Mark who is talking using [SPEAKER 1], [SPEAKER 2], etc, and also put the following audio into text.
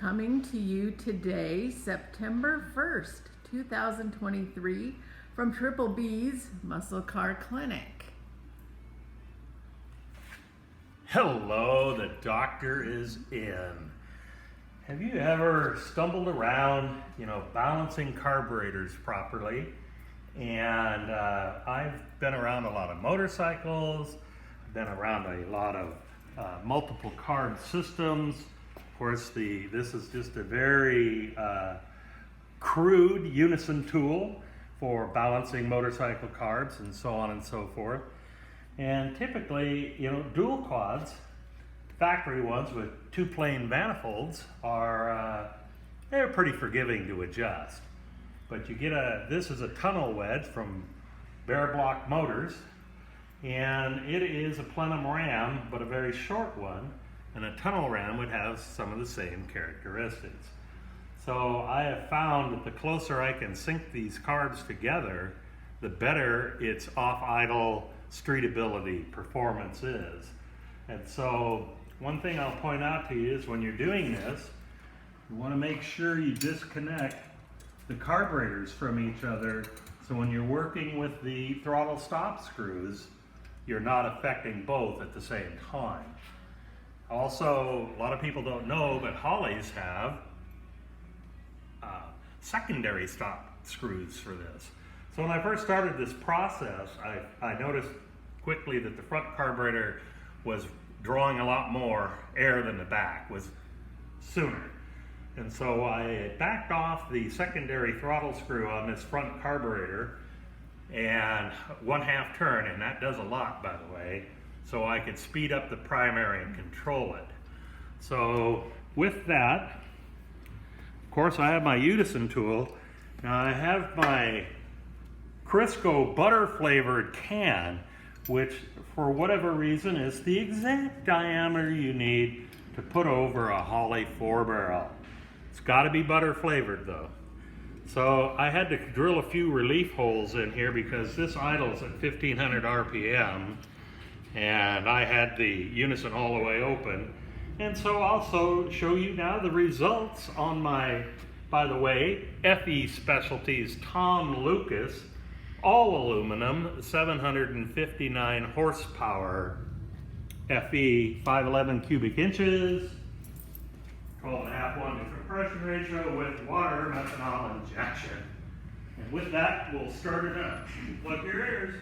[SPEAKER 1] coming to you today, September 1st, 2023, from Triple B's Muscle Car Clinic.
[SPEAKER 2] Hello, the doctor is in. Have you ever stumbled around, balancing carburetors properly? And I've been around a lot of motorcycles, been around a lot of multiple carb systems. Of course, this is just a very crude unison tool for balancing motorcycle carbs and so on and so forth. And typically, dual quads, factory ones with two plain manifolds, they're pretty forgiving to adjust. But you get this is a tunnel wedge from Bear Block Motors, and it is a plenum ram, but a very short one, and a tunnel ram would have some of the same characteristics. So I have found that the closer I can sync these carbs together, the better its off-idle streetability performance is. And so one thing I'll point out to you is when you're doing this, you want to make sure you disconnect the carburetors from each other, so when you're working with the throttle stop screws, you're not affecting both at the same time. Also, a lot of people don't know, but Holleys have secondary stop screws for this. So when I first started this process, I noticed quickly that the front carburetor was drawing a lot more air than the back was sooner. And so I backed off the secondary throttle screw on this front carburetor and 1/2 turn, and that does a lot, by the way, so I could speed up the primary and control it. So with that, of course, I have my unison tool. Now I have my Crisco butter flavored can, which for whatever reason is the exact diameter you need to put over a Holley 4-barrel. It's got to be butter flavored though. So I had to drill a few relief holes in here because this idles at 1500 RPM, and I had the unison all the way open. And so I'll also show you now the results on my, by the way, FE Specialties Tom Lucas all aluminum 759 horsepower FE 511 cubic inches, 12.5:1 to compression ratio with water methanol injection. And with that, we'll start it up. Plug your ears.